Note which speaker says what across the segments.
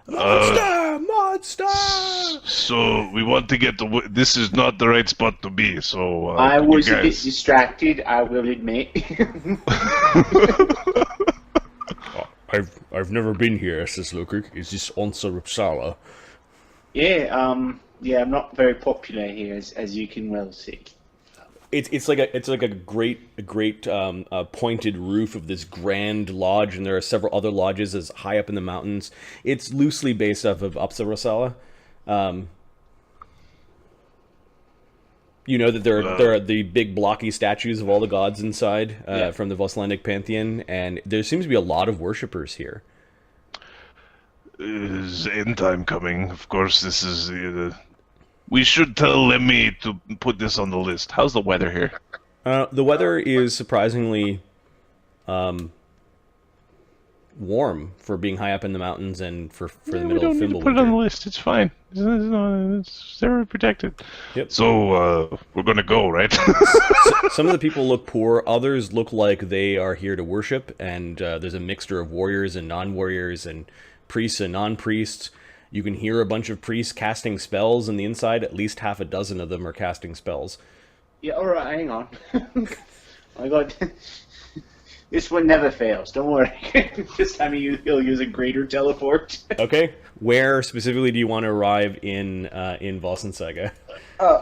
Speaker 1: Monster!
Speaker 2: So we want to get the. This is not the right spot to be. So
Speaker 3: I was
Speaker 2: you
Speaker 3: a bit
Speaker 2: guys...
Speaker 3: distracted, I will admit.
Speaker 1: I've never been here, says Lokrik. Is this Onsa Uppsala?
Speaker 3: Yeah, I'm not very popular here, as you can well see.
Speaker 1: It's like a great pointed roof of this grand lodge, and there are several other lodges as high up in the mountains. It's loosely based off of Uppsala. You know that there are the big blocky statues of all the gods inside from the Vostlandic pantheon, and there seems to be a lot of worshippers here.
Speaker 2: Is end time coming? Of course, this is. We should tell Lemmy to put this on the list. How's the weather here?
Speaker 1: The weather is surprisingly warm for being high up in the mountains and for the middle of Fimbulwinter.
Speaker 2: We don't need to put it on the list. It's fine. It's very protected.
Speaker 1: Yep.
Speaker 2: So we're gonna go, right?
Speaker 1: Some of the people look poor. Others look like they are here to worship. And there's a mixture of warriors and non-warriors and priests and non-priests. You can hear a bunch of priests casting spells in the inside. At least half a dozen of them are casting spells.
Speaker 3: Yeah, alright, hang on. I got... This one never fails, don't worry. This time he'll use a greater teleport.
Speaker 1: Okay. Where specifically do you want to arrive in Valsensaga?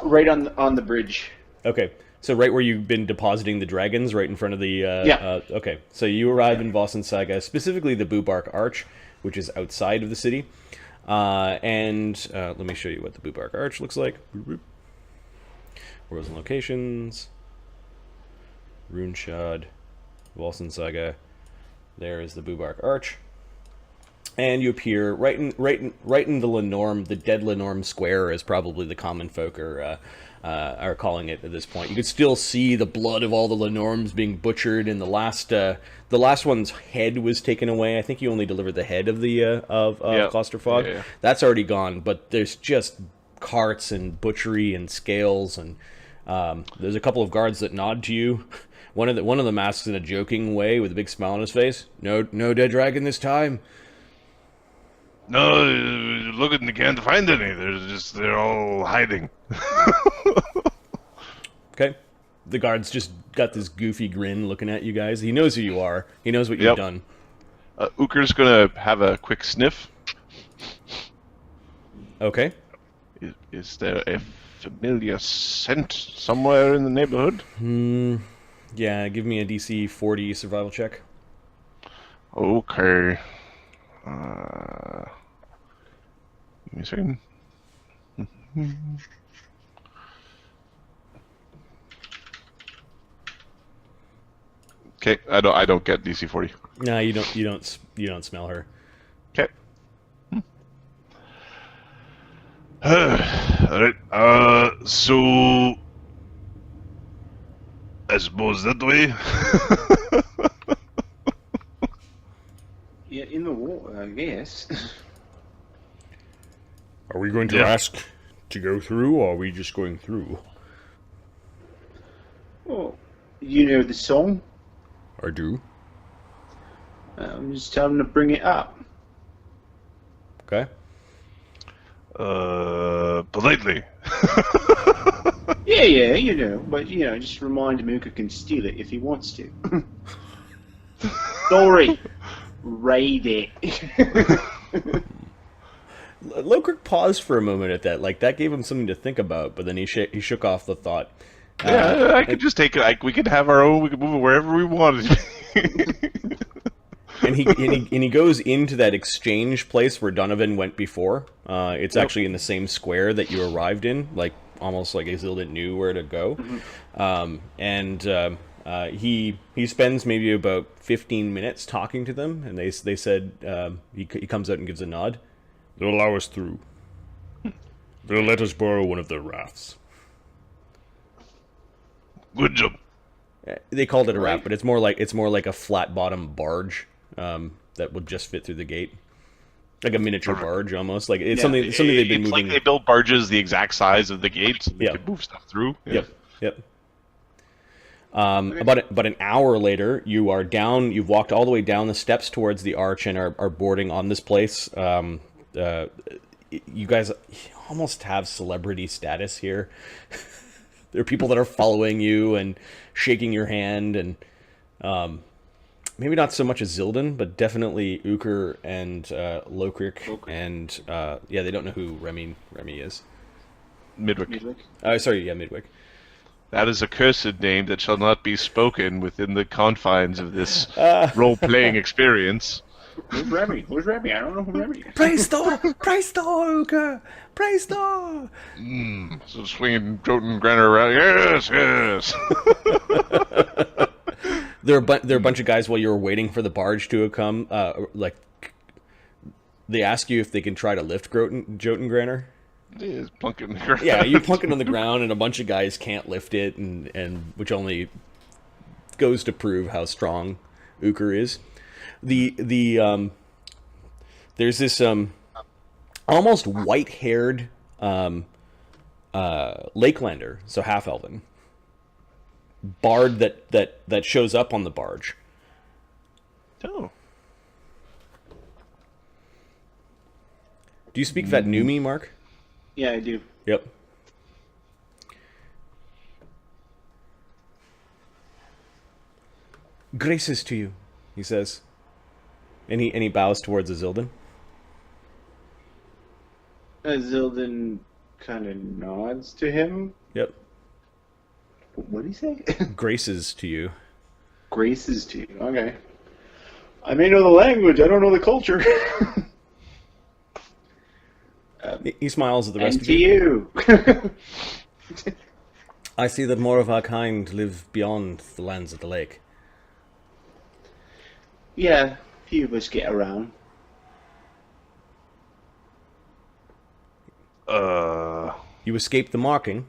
Speaker 3: Right on the bridge.
Speaker 1: Okay. So right where you've been depositing the dragons, right in front of the...
Speaker 3: Yeah.
Speaker 1: Okay. So you arrive in Valsensaga, specifically the Bubark Arch, which is outside of the city. Let me show you what the Bubark Arch looks like. Worlds and locations. Runeshad. Valsensaga. There is the Bubark Arch. And you appear right in the Lenorm, the dead Lenorm Square, as probably the common folk are calling it at this point. You can still see the blood of all the Lenorms being butchered, and the last one's head was taken away. I think you only delivered the head of the Clusterfog.
Speaker 2: Yeah.
Speaker 1: That's already gone, but there's just carts and butchery and scales, and there's a couple of guards that nod to you. One of them asks in a joking way with a big smile on his face, "No dead dragon this time."
Speaker 2: No, look, they can't find any. They're all hiding.
Speaker 1: Okay. The guard's just got this goofy grin looking at you guys. He knows who you are. He knows what you've done.
Speaker 2: Ukher's gonna have a quick sniff.
Speaker 1: Okay.
Speaker 2: Is there a familiar scent somewhere in the neighborhood?
Speaker 1: Yeah, give me a DC 40 survival check.
Speaker 2: Okay. Give me a second. Okay, I don't get DC 40.
Speaker 1: No, you don't smell her.
Speaker 2: Okay. Alright, so I suppose that way.
Speaker 3: Yeah, in the water, I guess.
Speaker 1: Are we going to ask to go through, or are we just going through?
Speaker 3: Well, you know the song.
Speaker 1: I do.
Speaker 3: I'm just telling them to bring it up.
Speaker 1: Okay.
Speaker 2: Politely.
Speaker 3: Yeah, you know, but just remind him Ukher can steal it if he wants to. Sorry, raid it.
Speaker 1: Lokrik paused for a moment at that. Like, that gave him something to think about, but then he shook off the thought.
Speaker 2: Yeah, I could just take it. We could have our own. We could move it wherever we wanted.
Speaker 1: And he goes into that exchange place where Donovan went before. It's actually in the same square that you arrived in, like almost like Azildan knew where to go. He spends maybe about 15 minutes talking to them, and they said he comes out and gives a nod. They'll allow us through. They'll let us borrow one of their rafts.
Speaker 2: Good job.
Speaker 1: They called it a raft, but it's more like a flat bottom barge that would just fit through the gate, like a miniature barge almost. Like it's something they've been moving.
Speaker 2: Like they build barges the exact size of the gates. So they can move stuff through. Yeah.
Speaker 1: Yep. About an hour later, you are down. You've walked all the way down the steps towards the arch and are boarding on this place. You guys almost have celebrity status here. There are people that are following you and shaking your hand, and maybe not so much Azildan, but definitely Ukher and Lokrik, and they don't know who Remy is.
Speaker 2: Midwick.
Speaker 1: Midwick.
Speaker 2: That is a cursed name that shall not be spoken within the confines of this role-playing experience.
Speaker 3: Who's Remy? I don't know who Remy is.
Speaker 1: Presto, Ukher, Presto.
Speaker 2: So swinging Jotun Grenner around. Yes.
Speaker 1: There are a bunch of guys while you were waiting for the barge to come. They ask you if they can try to lift Jotun Grenner.
Speaker 2: He's plunking the ground.
Speaker 1: Yeah, you plunk it on the ground, and a bunch of guys can't lift it, and which only goes to prove how strong Ukher is. There's this almost white-haired Lakelander, so half-elven bard that shows up on the barge.
Speaker 2: Oh.
Speaker 1: Do you speak Vatnumi, Mark?
Speaker 3: Yeah, I do.
Speaker 1: Yep. Graces to you, he says. And he bows towards Azildan.
Speaker 3: Azildan kind of nods to him.
Speaker 1: Yep.
Speaker 3: What did he say?
Speaker 1: Graces to you.
Speaker 3: Graces to you. Okay. I may know the language. I don't know the culture.
Speaker 1: He smiles at the rest
Speaker 3: And
Speaker 1: of
Speaker 3: to
Speaker 1: you.
Speaker 3: you.
Speaker 1: I see that more of our kind live beyond the lands of the lake.
Speaker 3: Yeah, few of us get around.
Speaker 1: You escaped the marking.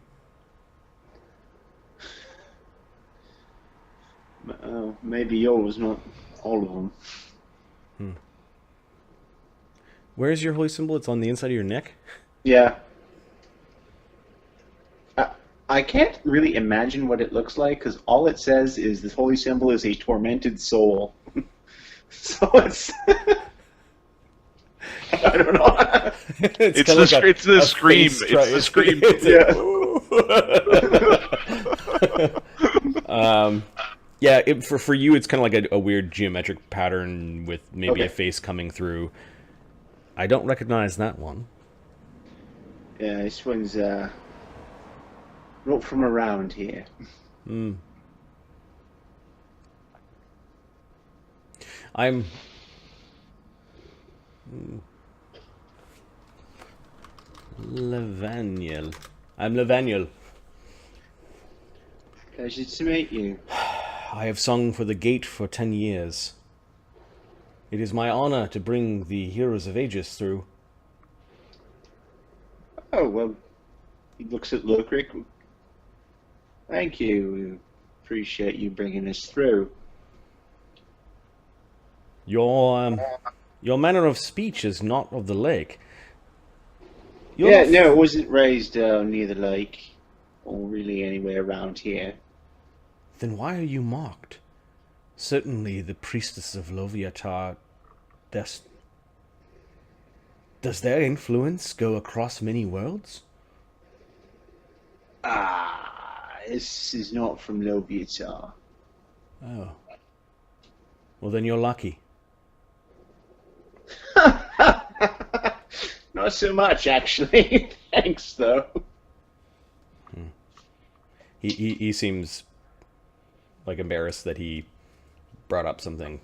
Speaker 3: Maybe yours, not all of them.
Speaker 1: Where's your holy symbol? It's on the inside of your neck?
Speaker 3: Yeah. I can't really imagine what it looks like, because all it says is this holy symbol is a tormented soul. So it's... I don't know.
Speaker 2: It's the scream. It's the scream.
Speaker 1: For you, it's kind of like a weird geometric pattern with maybe a face coming through. I don't recognize that one.
Speaker 3: Yeah, this one's not from around here.
Speaker 1: I'm Levaniel. I'm Levaniel.
Speaker 3: Pleasure to meet you.
Speaker 1: I have sung for the gate for 10 years. It is my honor to bring the heroes of Aegis through.
Speaker 3: Oh, well, he looks at Lokrik. Thank you. We appreciate you bringing us through.
Speaker 1: Your manner of speech is not of the lake.
Speaker 3: No, it wasn't raised near the lake, or really anywhere around here.
Speaker 1: Then why are you mocked? Certainly the priestess of Loviatar... Does their influence go across many worlds?
Speaker 3: This is not from Loviatar.
Speaker 1: Oh. Well, then you're lucky.
Speaker 3: Not so much, actually. Thanks, though.
Speaker 1: He seems like embarrassed that he brought up something.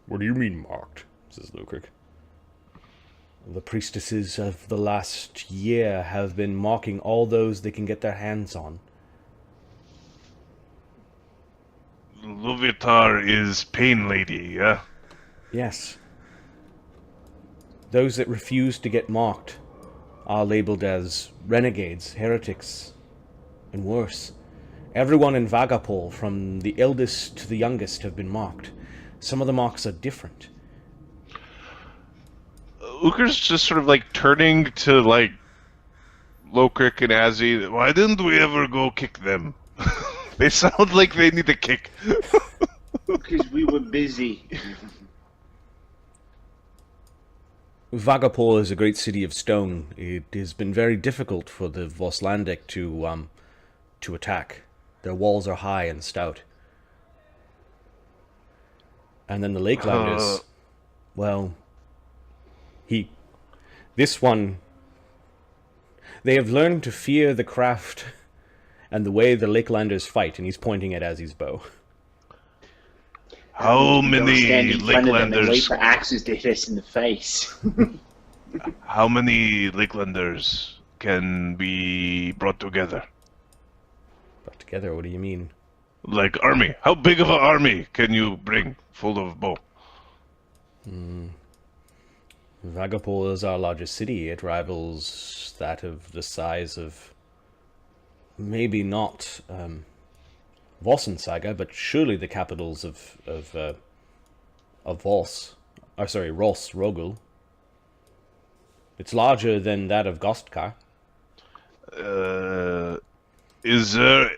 Speaker 1: What do you mean mocked? Says Lokrik. The priestesses of the last year have been mocking all those they can get their hands on.
Speaker 2: Loviatar is Pain Lady, yeah?
Speaker 1: Yes. Those that refuse to get mocked are labeled as renegades, heretics, and worse. Everyone in Vagapol, from the eldest to the youngest, have been mocked. Some of the mocks are different.
Speaker 2: Ukher's just sort of like turning to like Lokrik and Azzy, why didn't we ever go kick them? They sound like they need a kick.
Speaker 3: Because we were busy.
Speaker 1: Vagapur is a great city of stone. It has been very difficult for the Voslandic to attack. Their walls are high and stout. And then the Lakelanders, well, this one, they have learned to fear the craft and the way the Lakelanders fight, and he's pointing at Azzy's bow.
Speaker 2: How many
Speaker 3: Stand in front of them and wait
Speaker 2: Lakelanders?
Speaker 3: for axes to hit us in the face.
Speaker 2: How many Lakelanders can be brought together?
Speaker 1: But together, what do you mean?
Speaker 2: Like army. How big of an army can you bring full of bow?
Speaker 1: Vagapur is our largest city. It rivals that of the size of maybe not Vosensaga, but surely the capitals of Ros Rogul. It's larger than that of Gostkar.
Speaker 2: Is there...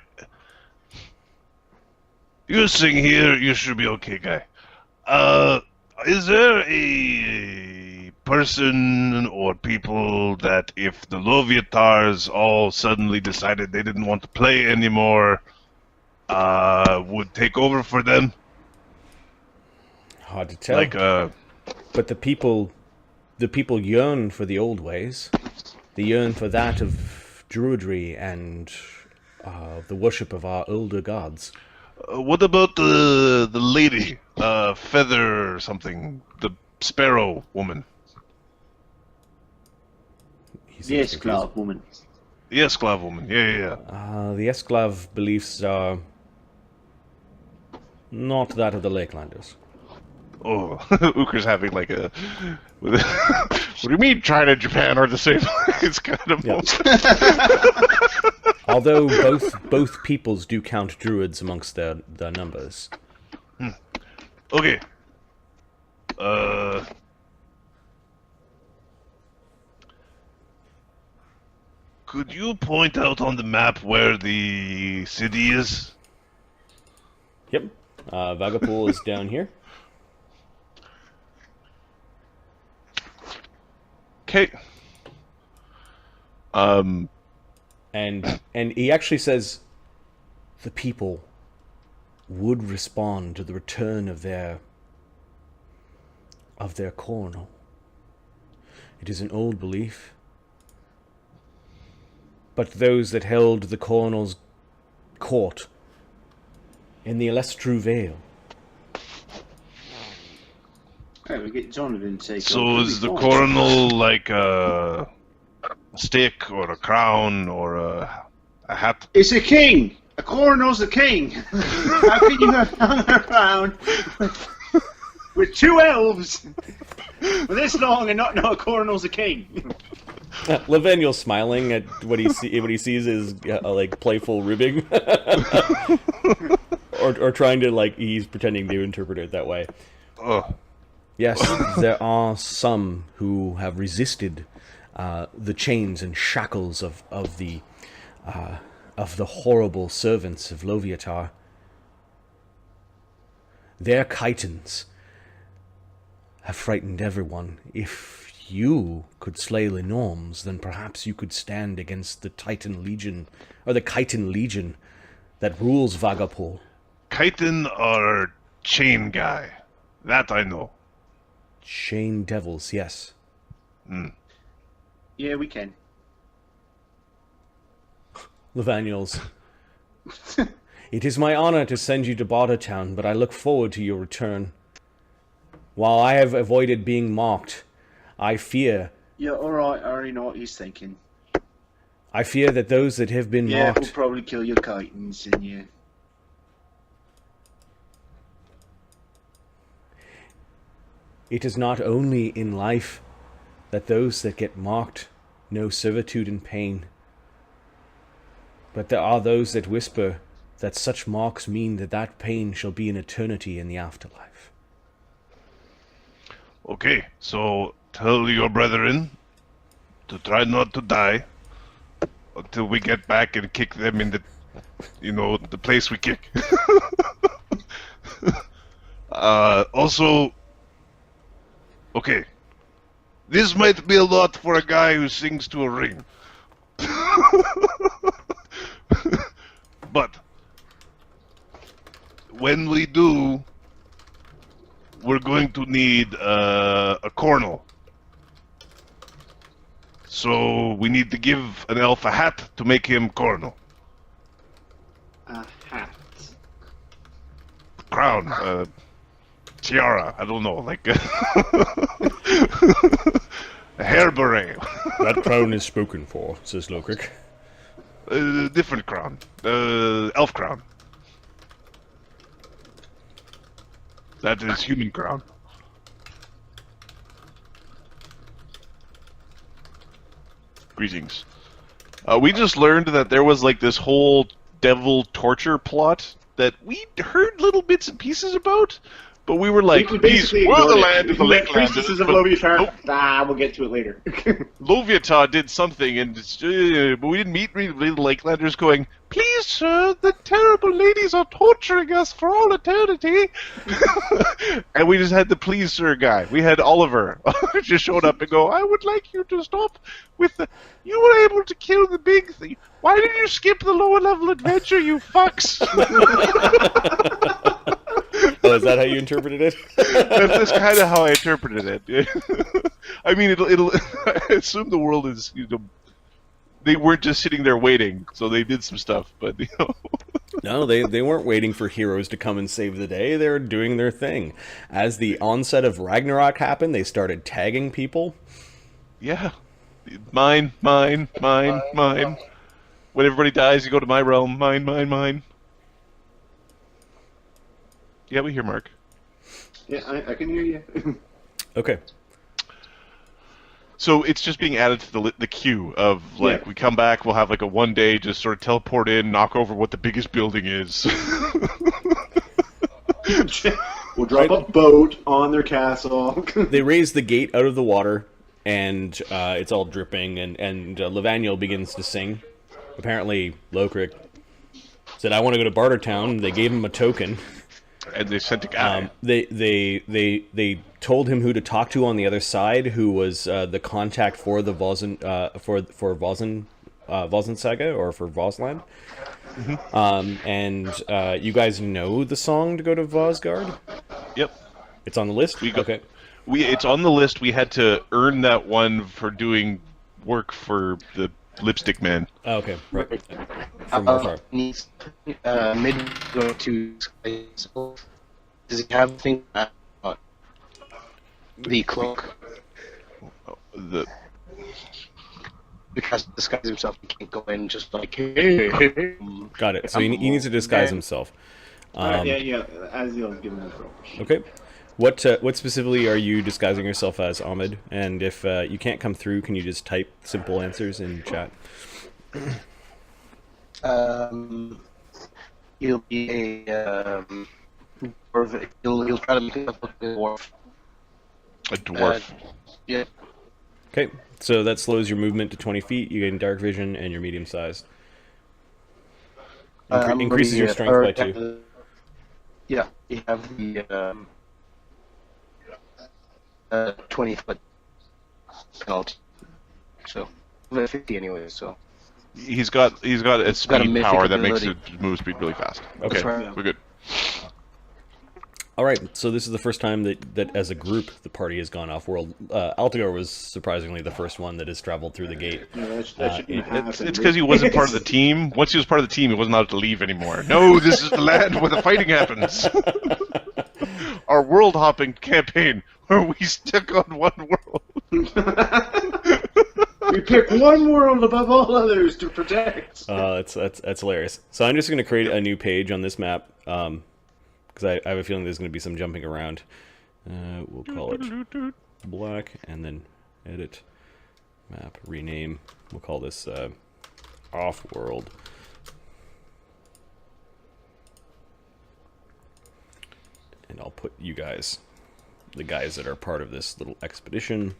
Speaker 2: You're sitting here, you should be okay, guy. Is there a person or people that if the Loviatars all suddenly decided they didn't want to play anymore, would take over for them?
Speaker 1: Hard to tell.
Speaker 2: Like,
Speaker 1: But the people yearn for the old ways. They yearn for that of druidry and the worship of our older gods.
Speaker 2: what about the lady, Feather or something, the Sparrow woman?
Speaker 3: The Esclave woman.
Speaker 2: The Esclave woman, yeah.
Speaker 1: The Esclave beliefs are not that of the Lakelanders.
Speaker 2: Oh, Ukher's having like a... What do you mean China and Japan are the same? It's kind of...
Speaker 1: Yeah. Although both peoples do count druids amongst their numbers.
Speaker 2: Okay. Could you point out on the map where the city is?
Speaker 1: Yep. Vagapur is down here.
Speaker 2: Okay.
Speaker 1: And he actually says the people would respond to the return of their coronal. It is an old belief. But those that held the coronal's court in the Elestru Vale.
Speaker 3: Okay, we get Donovan to take
Speaker 2: So
Speaker 3: over.
Speaker 2: is the coronal like a stick or a crown or a hat?
Speaker 3: It's a king! A coronal's a king! How can you have hung around with two elves for this long and not know a coronal's a king?
Speaker 1: Laveniel's smiling at what he sees is like playful ribbing, or trying to he's pretending to interpret it that way.
Speaker 2: Oh.
Speaker 1: Yes, there are some who have resisted the chains and shackles of the horrible servants of Loviatar. Their chitons have frightened everyone. If you could slay the Norms, then perhaps you could stand against the Titan Legion, or the Chiton Legion that rules Vagapur.
Speaker 2: Chiton or chain guy? That I know.
Speaker 1: Chain devils, yes.
Speaker 3: Yeah, we can.
Speaker 1: Lavaniels. It is my honor to send you to Bartertown, but I look forward to your return. While I have avoided being mocked, I fear...
Speaker 3: Yeah, alright, I already know what he's thinking.
Speaker 1: I fear that those that have been
Speaker 3: Yeah,
Speaker 1: mocked...
Speaker 3: we'll probably kill your chitons and you...
Speaker 1: It is not only in life that those that get mocked know servitude and pain, but there are those that whisper that such marks mean that pain shall be an eternity in the afterlife.
Speaker 2: Okay, so tell your brethren to try not to die, until we get back and kick them in the, the place we kick. Also, okay, this might be a lot for a guy who sings to a ring. But when we do, we're going to need a cornel. So we need to give an elf a hat to make him cornel.
Speaker 3: A hat.
Speaker 2: Crown, tiara, I don't know, like a hair beret.
Speaker 1: That crown is spoken for, says Lokrik.
Speaker 2: Different crown. Elf crown. That is human crown. Greetings. We just learned that there was like this whole devil torture plot that we heard little bits and pieces about, but we were like, these were the land of the
Speaker 3: Priestesses of Loviatar. We'll get to it later.
Speaker 2: Loviatar did something, and but we didn't meet the Lakelanders going, please, sir, the terrible ladies are torturing us for all eternity. And we just had the please, sir guy. We had Oliver just showed up and go, I would like you to stop with the... You were able to kill the big thing. Why did you skip the lower level adventure, you fucks?
Speaker 1: Oh, is that how you interpreted it?
Speaker 2: That's kind of how I interpreted it. I mean, it'll. I assume the world is, they weren't just sitting there waiting, so they did some stuff. But
Speaker 1: No, they weren't waiting for heroes to come and save the day. They were doing their thing. As the onset of Ragnarok happened, they started tagging people.
Speaker 2: Yeah, mine. When everybody dies, you go to my realm. Mine. Yeah, we hear Mark.
Speaker 3: Yeah, I can hear you.
Speaker 1: Okay.
Speaker 2: So it's just being added to the queue of, like, we come back, we'll have, like, a one day, just sort of teleport in, knock over what the biggest building is.
Speaker 3: We'll drop a boat on their castle.
Speaker 1: They raise the gate out of the water, and it's all dripping, and Levaniel begins to sing. Apparently, Lokrik said, I want to go to Bartertown. They gave him a token.
Speaker 2: And they sent a guy.
Speaker 1: They told him who to talk to on the other side, who was the contact for the Vozen Saga, or for Vosland.
Speaker 2: Mm-hmm.
Speaker 1: And you guys know the song to go to Vosgard?
Speaker 2: Yep.
Speaker 1: It's on the list? Okay.
Speaker 2: It's on the list. We had to earn that one for doing work for the Lipstick Man.
Speaker 1: Oh, okay, right. From Morfar.
Speaker 4: Needs Midwick go to does he have thing the cloak? Because to disguise himself, he can't go in just like.
Speaker 1: Got it. So he needs to disguise himself.
Speaker 3: Yeah. Azildan's giving him approach.
Speaker 1: Okay. What specifically are you disguising yourself as, Ahmed? And if you can't come through, can you just type simple answers in chat?
Speaker 4: He'll be a dwarf. He'll try to make himself look like a dwarf.
Speaker 2: A dwarf.
Speaker 4: Yeah.
Speaker 1: Okay, so that slows your movement to 20 feet. You gain dark vision, and you're medium sized. Increases your strength by 2.
Speaker 4: Yeah, you have the 20-foot penalty. So 50 anyway. So
Speaker 2: he's got a speed power that makes
Speaker 4: ability.
Speaker 2: it move speed really fast. Okay,
Speaker 4: That's right.
Speaker 2: we're good.
Speaker 1: All right, so this is the first time that as a group the party has gone off-world. Altagar was surprisingly the first one that has traveled through the gate.
Speaker 3: Yeah, that shouldn't happen.
Speaker 2: It's because he wasn't part of the team. Once he was part of the team, he wasn't allowed to leave anymore. No, this is the land where the fighting happens. Our world-hopping campaign, where we stick on one world.
Speaker 3: We pick one world above all others to protect.
Speaker 1: That's hilarious. So I'm just going to create a new page on this map, because I have a feeling there's going to be some jumping around. We'll call it black, and then edit map, rename. We'll call this off-world. And I'll put you guys, the guys that are part of this little expedition,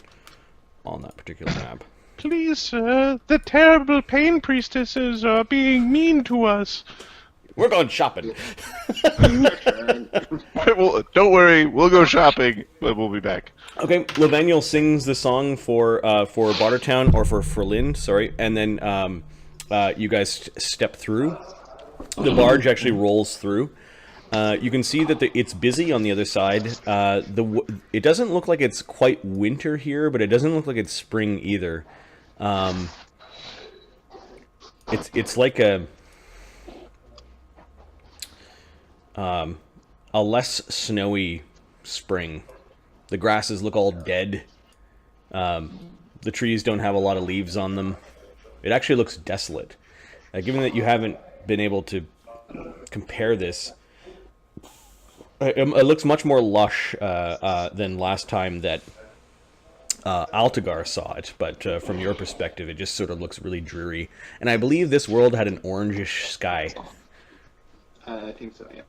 Speaker 1: on that particular map.
Speaker 2: Please, sir, the terrible pain priestesses are being mean to us.
Speaker 1: We're going shopping.
Speaker 2: Well, don't worry, we'll go shopping, but we'll be back.
Speaker 1: Okay, Lavaniel sings the song for Bartertown, or for Ferlind, sorry, and then you guys step through. The barge actually rolls through. You can see that it's busy on the other side. It doesn't look like it's quite winter here, but it doesn't look like it's spring either. It's like a less snowy spring. The grasses look all dead. The trees don't have a lot of leaves on them. It actually looks desolate. Given that you haven't been able to compare this, it looks much more lush than last time that Altagar saw it, but from your perspective, it just sort of looks really dreary. And I believe this world had an orangish sky.
Speaker 3: I think so, yeah.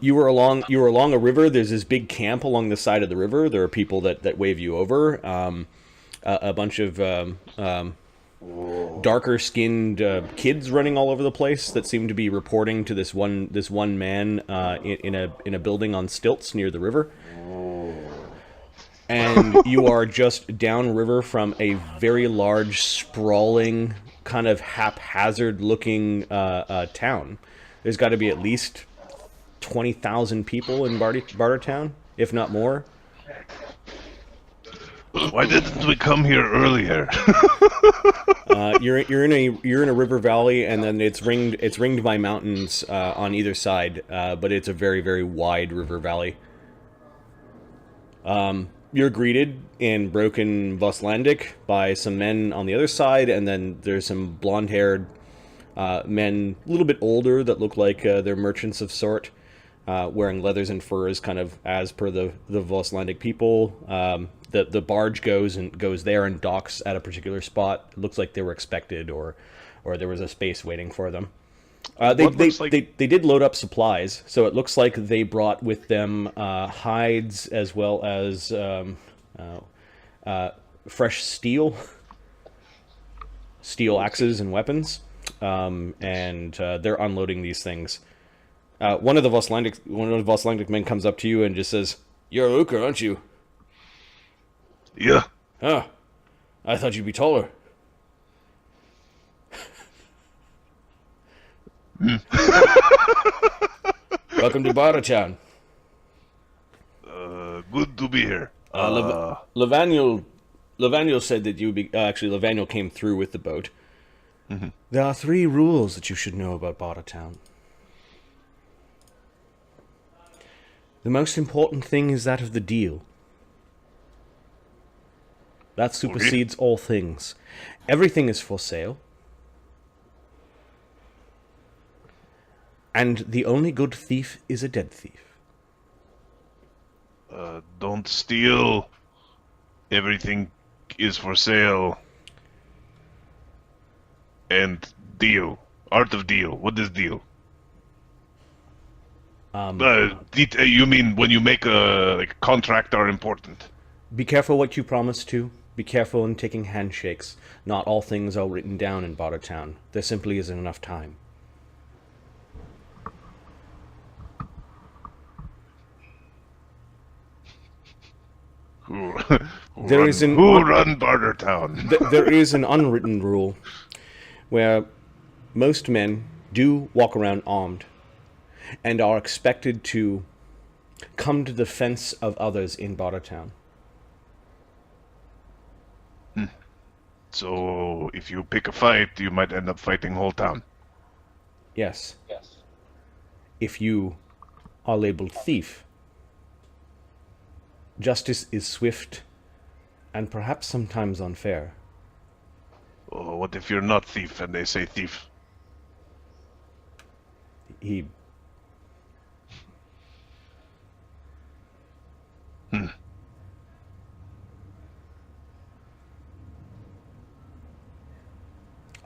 Speaker 1: You were along a river. There's this big camp along the side of the river. There are people that wave you over. A bunch of darker skinned kids running all over the place that seem to be reporting to this one man in a building on stilts near the river. And you are just downriver from a very large, sprawling, kind of haphazard looking town. There's got to be at least 20,000 people in Bartertown, if not more.
Speaker 2: Why didn't we come here earlier?
Speaker 1: You're in a river valley, and then it's ringed by mountains on either side, but it's a very, very wide river valley. You're greeted in broken Voslandic by some men on the other side, and then there's some blonde-haired men, a little bit older, that look like they're merchants of sort, wearing leathers and furs, kind of as per the Voslandic people. The barge goes there and docks at a particular spot. It looks like they were expected, or there was a space waiting for them. They did load up supplies, so it looks like they brought with them hides as well as fresh steel axes and weapons, and they're unloading these things. One of the Voslandic men comes up to you and just says, "You're Ukher, aren't you?"
Speaker 2: Yeah.
Speaker 1: Huh. I thought you'd be taller. Welcome to Bartertown.
Speaker 2: Good to be here.
Speaker 1: Lavaniel said that actually, Lavaniel came through with the boat. Mm-hmm. There are 3 rules that you should know about Bartertown. The most important thing is that of the deal. That supersedes all things. Everything is for sale. And the only good thief is a dead thief.
Speaker 2: Don't steal. Everything is for sale. And deal. Art of deal. What is deal? You mean when you make a contract are important?
Speaker 1: Be careful what you promise to. Be careful in taking handshakes. Not all things are written down in Bartertown. There simply isn't enough time.
Speaker 2: Who
Speaker 1: There
Speaker 2: run Bartertown?
Speaker 1: There is an unwritten rule where most men do walk around armed and are expected to come to the defense of others in Bartertown.
Speaker 2: So, if you pick a fight, you might end up fighting whole town.
Speaker 1: Yes. If you are labeled thief, justice is swift and perhaps sometimes unfair.
Speaker 2: Oh, what if you're not thief and they say thief?
Speaker 1: He...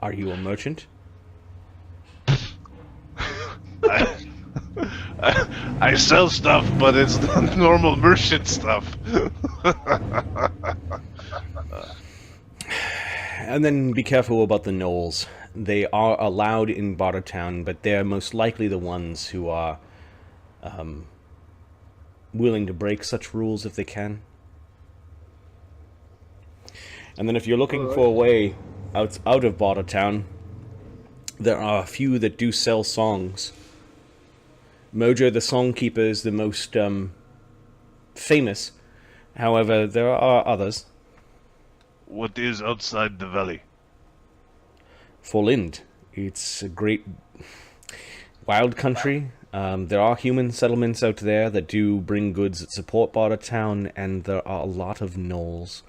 Speaker 1: Are you a merchant?
Speaker 2: I sell stuff, but it's not normal merchant stuff.
Speaker 1: And then be careful about the gnolls. They are allowed in Bartertown, but they're most likely the ones who are willing to break such rules if they can. And then if you're looking for a way out of Bartertown, there are a few that do sell songs. Mojo the Songkeeper is the most famous. However, there are others.
Speaker 2: What is outside the valley?
Speaker 1: Forlind. It's a great wild country. There are human settlements out there that do bring goods that support Bartertown, and there are a lot of gnolls.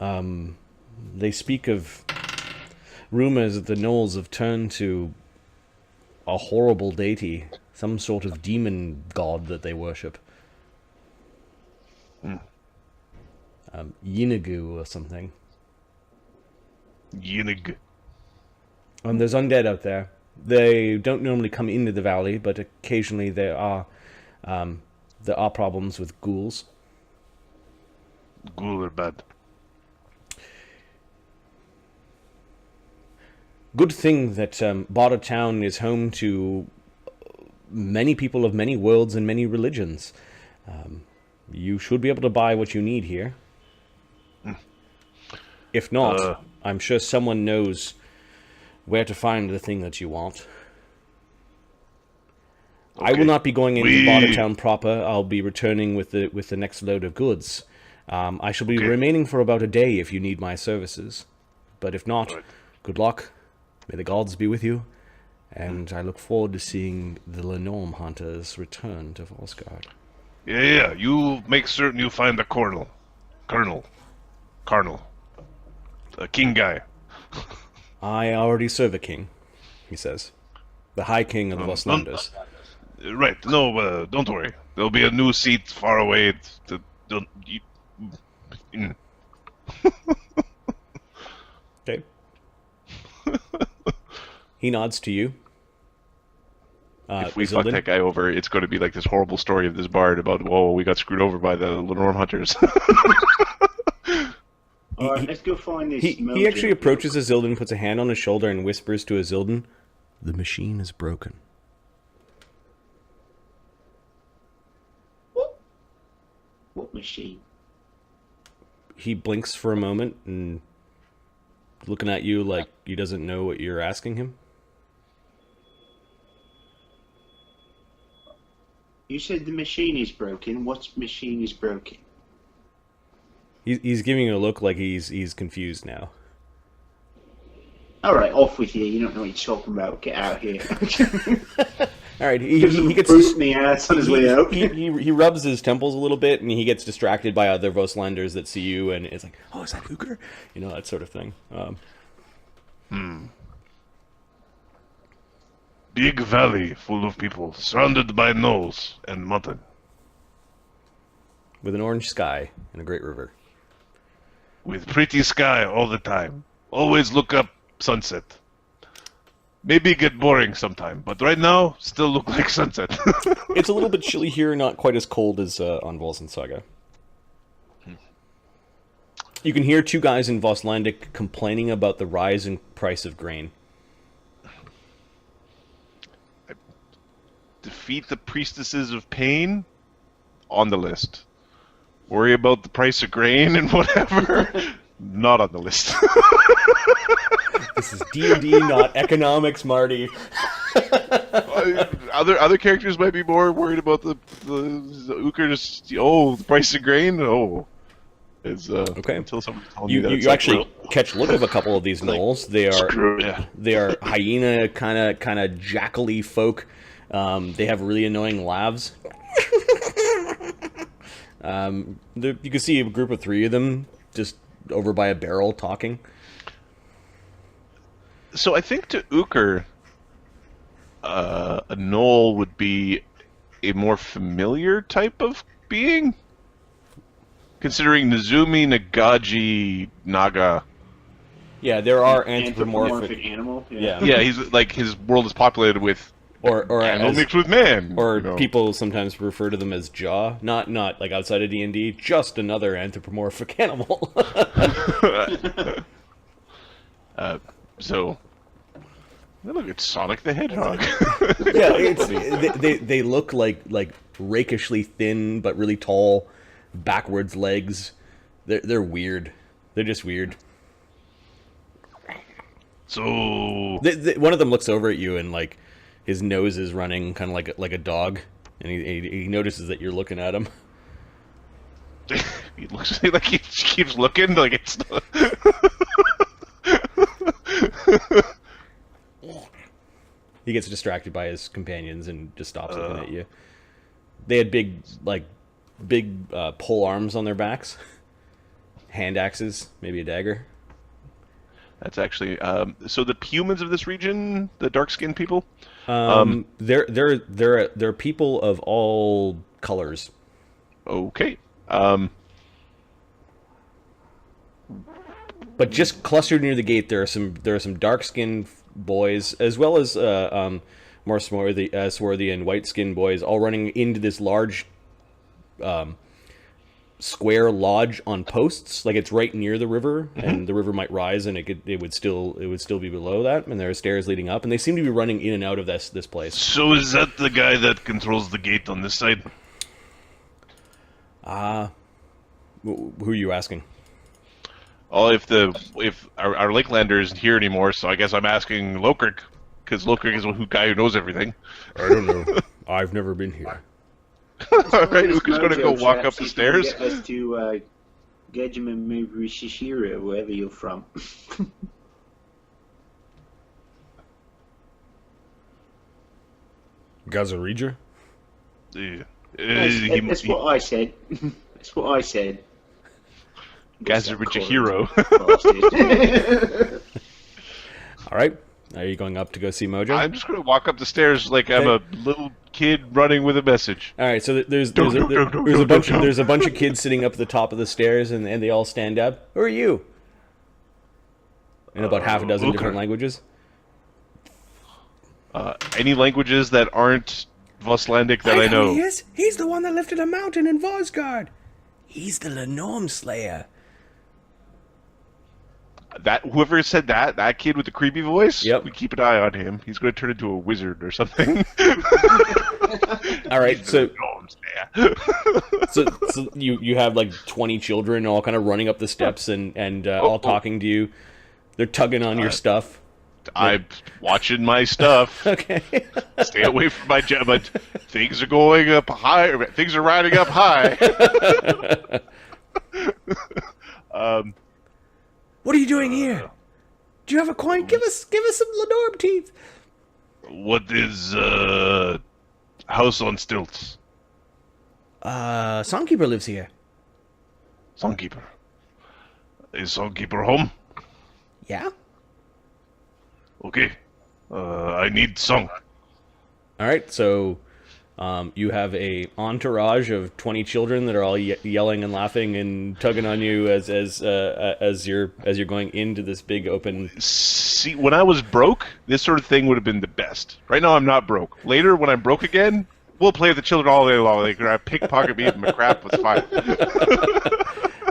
Speaker 1: They speak of rumors that the gnolls have turned to a horrible deity, some sort of demon god that they worship. Yeenoghu or something.
Speaker 2: Yeenoghu.
Speaker 1: And there's undead out there. They don't normally come into the valley, but occasionally there are problems with ghouls.
Speaker 2: Ghoul are bad.
Speaker 1: Good thing that Bartertown is home to many people of many worlds and many religions. You should be able to buy what you need here. If not, I'm sure someone knows where to find the thing that you want. Okay. I will not be going into Bartertown proper. I'll be returning with the next load of goods. I shall be remaining for about a day if you need my services. But if not, good luck. May the gods be with you. And I look forward to seeing the Lenorm hunters return to Volsgard.
Speaker 2: Yeah. You make certain you find the Colonel. A king guy.
Speaker 1: I already serve a king, he says. The High King of the Voslanders.
Speaker 2: Right. No, don't worry. There'll be a new seat far away.
Speaker 1: Okay. He nods to you.
Speaker 5: If we
Speaker 1: Azildan?
Speaker 5: fuck that guy over, it's going to be like this horrible story of this bard about, whoa, we got screwed over by the Lenorm hunters.
Speaker 3: Alright, let's go find this.
Speaker 1: He actually approaches Azildan, puts a hand on his shoulder, and whispers to Azildan, "The machine is broken."
Speaker 3: What machine?
Speaker 1: He blinks for a moment and looking at you like he doesn't know what you're asking him.
Speaker 3: You said the machine is broken. What machine is broken?
Speaker 1: He's giving you a look like he's confused now.
Speaker 3: Alright, off with you. You don't know what you're talking about. Get out here.
Speaker 1: Alright, he gets
Speaker 3: fruit in the ass on his way out.
Speaker 1: He rubs his temples a little bit, and he gets distracted by other Voslanders that see you, and it's like, oh, is that Ukher? You know, that sort of thing.
Speaker 2: Big valley full of people, surrounded by gnolls and mutton.
Speaker 1: With an orange sky and a great river.
Speaker 2: With pretty sky all the time. Always look up sunset. Maybe get boring sometime, but right now, still look like sunset.
Speaker 1: It's a little bit chilly here, not quite as cold as on Volsund Saga. You can hear two guys in Voslandic complaining about the rise in price of grain.
Speaker 5: Defeat the priestesses of pain? On the list. Worry about the price of grain and whatever? Not on the list.
Speaker 1: This is D&D, not economics, Marty.
Speaker 5: Other characters might be more worried about the Ukher. Just the price of grain.
Speaker 1: Okay.
Speaker 5: Until someone told me that
Speaker 1: You actually catch a look of a couple of these gnolls. They are hyena kind of jackally folk. They have really annoying laughs. You can see a group of three of them just over by a barrel talking.
Speaker 5: So I think to Ukher, a gnoll would be a more familiar type of being, considering Nezumi, Nagaji, Naga.
Speaker 1: Yeah, there are anthropomorphic
Speaker 3: animal.
Speaker 1: Yeah.
Speaker 5: Yeah, he's like his world is populated with animal mixed with man,
Speaker 1: or people sometimes refer to them as jaw. Not like outside of D&D, just another anthropomorphic animal.
Speaker 2: So look, it's Sonic the Hedgehog.
Speaker 1: Yeah, they look like rakishly thin but really tall, backwards legs. They're weird. They're just weird.
Speaker 2: So
Speaker 1: One of them looks over at you and like his nose is running kind of like a dog, and he notices that you're looking at him.
Speaker 2: he looks like he keeps looking like it's.
Speaker 1: He gets distracted by his companions and just stops looking at you. They had big pole arms on their backs, hand axes, maybe a dagger.
Speaker 2: That's actually so the humans of this region, the dark-skinned people.
Speaker 1: They're people of all colors.
Speaker 2: Okay.
Speaker 1: But just clustered near the gate, there are some dark-skinned boys, as well as more swarthy and white-skinned boys, all running into this large square lodge on posts. Like it's right near the river, and the river might rise, and it would still be below that. And there are stairs leading up, and they seem to be running in and out of this place.
Speaker 2: So is that the guy that controls the gate on this side?
Speaker 1: Who are you asking?
Speaker 2: Oh, if our Lakelander isn't here anymore, so I guess I'm asking Lokrik, because Lokrik is the guy who knows everything.
Speaker 1: I don't know. I've never been here.
Speaker 2: Alright, Ukher's gonna go walk up the stairs.
Speaker 3: Get us to Gazareeja, wherever you're from.
Speaker 1: Gazareeja?
Speaker 2: Yeah.
Speaker 3: That's what I said. That's what I said.
Speaker 2: Gazareeja hero.
Speaker 1: All right. Are you going up to go see Mojo?
Speaker 2: I'm just gonna walk up the stairs like I'm a little kid running with a message.
Speaker 1: All right. So there's a bunch of kids sitting up at the top of the stairs, and they all stand up. Who are you? In about half a dozen different languages.
Speaker 2: Any languages that aren't Voslandic that I know.
Speaker 1: He is. He's the one that lifted a mountain in Vosgard. He's the Lenorm Slayer.
Speaker 2: That whoever said that kid with the creepy voice.
Speaker 1: Yep.
Speaker 2: We keep an eye on him. He's going to turn into a wizard or something.
Speaker 1: All right, so you have like 20 children all kind of running up the steps and all talking to you. They're tugging on your stuff.
Speaker 2: I'm watching my stuff.
Speaker 1: Okay.
Speaker 2: Stay away from my job, but things are going up high. Things are riding up high.
Speaker 1: What are you doing here? Do you have a coin? Give us some Lenorm teeth.
Speaker 2: What is house on stilts?
Speaker 1: Songkeeper lives here.
Speaker 2: Songkeeper. Is Songkeeper home?
Speaker 1: Yeah.
Speaker 2: Okay. I need song.
Speaker 1: All right, so you have a entourage of 20 children that are all yelling and laughing and tugging on you as you're going into this big open.
Speaker 2: See, when I was broke, this sort of thing would have been the best. Right now, I'm not broke. Later, when I'm broke again, we'll play with the children all day long. They can pickpocket me and my crap. It's fine.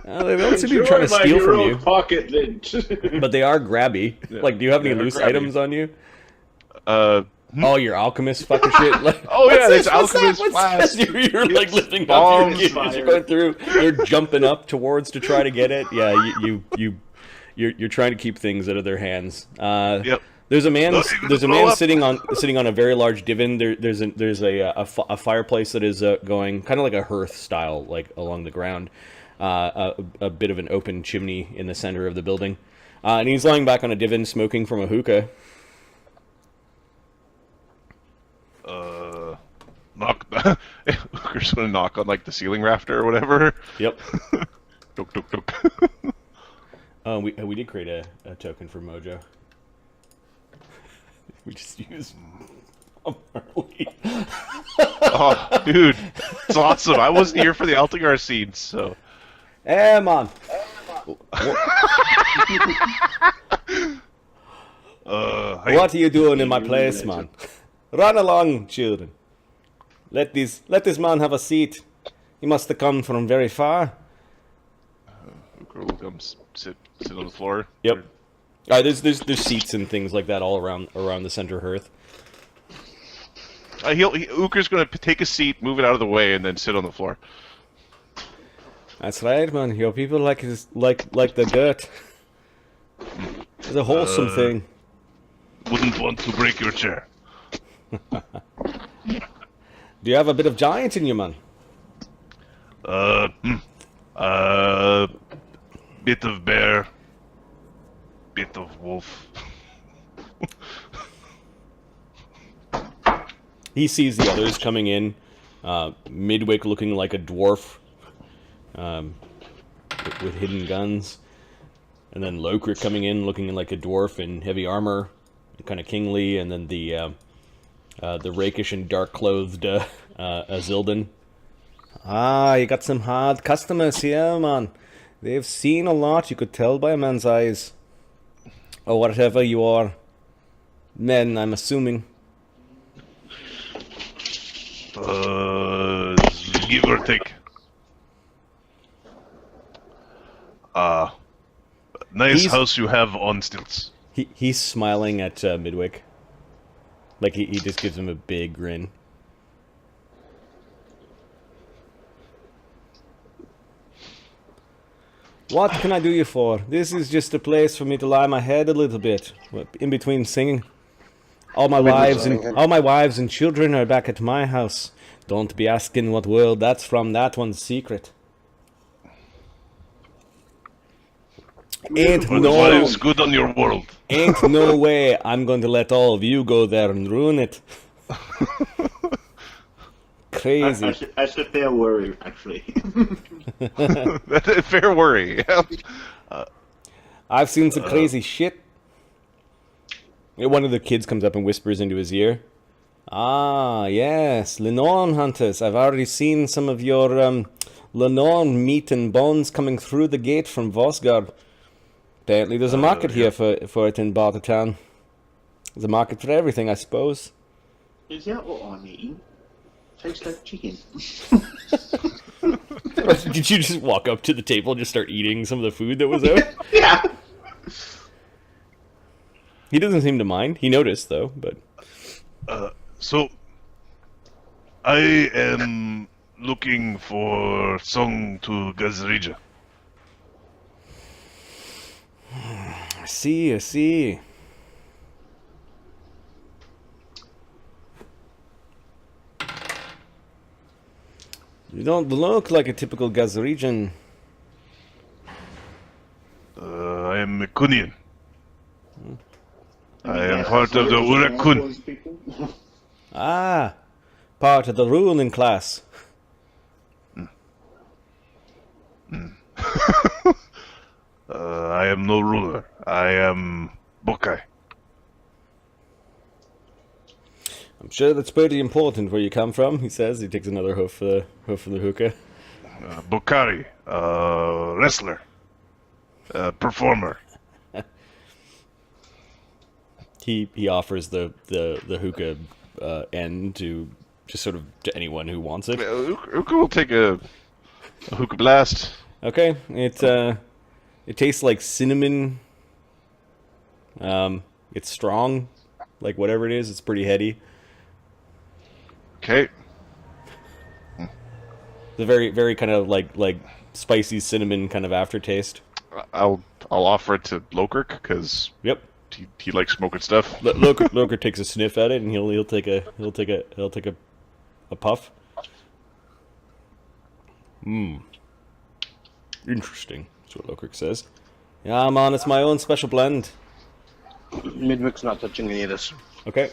Speaker 1: They don't seem to be trying to steal from you.
Speaker 3: Pocket lint.
Speaker 1: But they are grabby.
Speaker 2: Yeah.
Speaker 1: Like, do you have any loose
Speaker 2: grabby.
Speaker 1: items on you?
Speaker 2: Oh,
Speaker 1: your alchemist fucking shit. Like,
Speaker 2: oh yeah, there's
Speaker 1: what's
Speaker 2: alchemist
Speaker 1: that?
Speaker 2: flask.
Speaker 1: You're like lifting up
Speaker 2: bombs,
Speaker 1: your kid as you're going through. You're jumping up towards to try to get it. Yeah, you're trying to keep things out of their hands.
Speaker 2: Yep.
Speaker 1: There's a man
Speaker 2: up.
Speaker 1: sitting on a very large divan. There's a fireplace that is going kind of like a hearth style, like along the ground. A bit of an open chimney in the center of the building, and he's lying back on a divan smoking from a hookah.
Speaker 2: Knock. Ukher's gonna knock on like the ceiling rafter or whatever.
Speaker 1: Yep.
Speaker 2: Duk, duk, duk.
Speaker 1: We did create a token for Mojo. We just use Marley.
Speaker 2: Oh, dude, it's awesome. I wasn't here for the Altagar scene, so.
Speaker 1: Hey, man. What are you doing in my place, man? Run along, children. Let this man have a seat. He must have come from very far.
Speaker 2: Ukher will come sit on the floor.
Speaker 1: Yep. There's seats and things like that all around the center hearth.
Speaker 5: Ukher's gonna take a seat, move it out of the way, and then sit on the floor.
Speaker 1: That's right, man. Your people like the dirt. It's a wholesome thing.
Speaker 2: Wouldn't want to break your chair.
Speaker 1: Do you have a bit of giant in you, man?
Speaker 2: Bit of bear, bit of wolf.
Speaker 1: He sees the others coming in. Midwick looking like a dwarf, with hidden guns, and then Lokrik coming in looking like a dwarf in heavy armor, kind of kingly, and then the rakish and dark clothed Azildan. Ah, you got some hard customers here, man. They've seen a lot, you could tell by a man's eyes. Or whatever you are. Men, I'm assuming.
Speaker 2: Give or take. Nice house you have on stilts.
Speaker 1: He's smiling at Midwick. Like, he just gives him a big grin. What can I do you for? This is just a place for me to lie my head a little bit, in between singing. All my wives and children are back at my house. Don't be asking what world that's from. That one's secret. Ain't
Speaker 2: Wives good on your world.
Speaker 1: Ain't no way I'm going to let all of you go there and ruin it. Crazy.
Speaker 3: That's a fair worry, actually.
Speaker 5: That's a fair worry.
Speaker 1: I've seen some crazy shit. One of the kids comes up and whispers into his ear. Ah, yes, Lenorn hunters. I've already seen some of your Lenorn meat and bones coming through the gate from Vosgard. Apparently there's a market here for it in Bartertown. There's a market for everything, I suppose.
Speaker 3: Is that what I'm eating? Tastes like chicken.
Speaker 1: Did you just walk up to the table and just start eating some of the food that was out?
Speaker 3: Yeah.
Speaker 1: He doesn't seem to mind. He noticed, though, but...
Speaker 2: So, I am looking for song to Gazareeja.
Speaker 1: I see. You don't look like a typical Gazareejan.
Speaker 2: I am Mekunian. I am part of the Urakun.
Speaker 1: Ah, part of the ruling class.
Speaker 2: I am no ruler. I am Bokai.
Speaker 1: I'm sure that's pretty important where you come from, he says. He takes another hoof from the hookah.
Speaker 2: Bokari, wrestler, performer.
Speaker 1: He offers the hookah end to just sort of to anyone who wants it.
Speaker 5: Ukher will take a hookah blast.
Speaker 1: Okay, it tastes like cinnamon. It's strong, like whatever it is. It's pretty heady.
Speaker 5: Okay.
Speaker 1: It's a very, very kind of like spicy cinnamon kind of aftertaste.
Speaker 5: I'll offer it to Lokrik because
Speaker 1: Yep.
Speaker 5: he likes smoking stuff.
Speaker 1: Lokrik takes a sniff at it and he'll take a puff. Interesting. That's what Lokrik says. Yeah, man, it's my own special blend.
Speaker 4: Midwick's not touching any of this.
Speaker 1: Okay.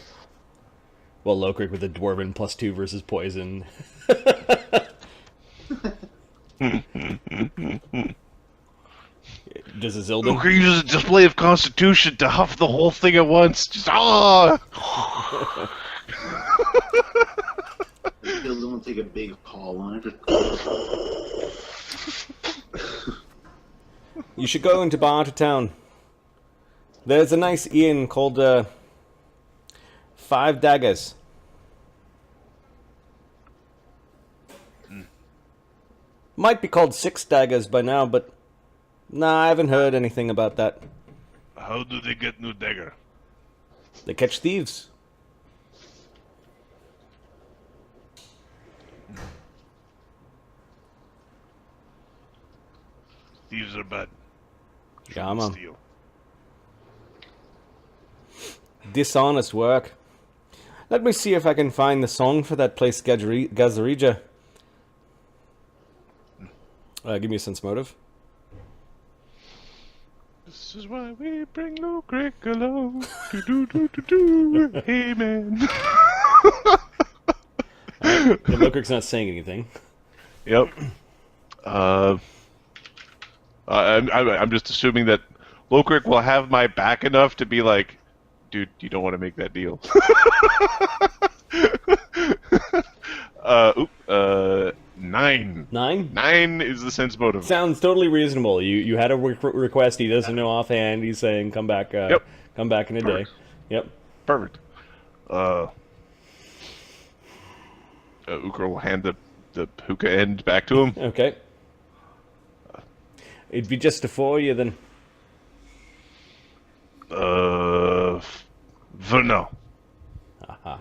Speaker 1: Well, Lokrik with a dwarven +2 versus poison. Does Azildan?
Speaker 2: Ukher uses a display of constitution to huff the whole thing at once. Just
Speaker 3: Azildan will take a big haul on it.
Speaker 1: You should go into Bartertown. There's a nice inn called 5 Daggers. Might be called 6 Daggers by now, but nah, I haven't heard anything about that.
Speaker 2: How do they get new dagger?
Speaker 1: They catch thieves.
Speaker 2: Thieves are bad.
Speaker 1: Yeah, man.
Speaker 2: Steal.
Speaker 1: Dishonest work. Let me see if I can find the song for that place, Gazareeja. Give me a sense motive.
Speaker 2: This is why we bring Lokrik along. Do do do do do. Hey man.
Speaker 1: Yeah, Lokrik's not saying anything.
Speaker 5: Yep. I'm just assuming that Lokrik will have my back enough to be like, dude, you don't want to make that deal. 9.
Speaker 1: 9?
Speaker 5: 9 is the sense motive.
Speaker 1: Sounds totally reasonable. You had a request. He doesn't know offhand. He's saying, come back.
Speaker 5: Yep.
Speaker 1: Come back in a day. Yep.
Speaker 5: Perfect. Ukher will hand the hookah end back to him.
Speaker 1: Okay. It'd be just for you then.
Speaker 2: For now.
Speaker 1: Aha.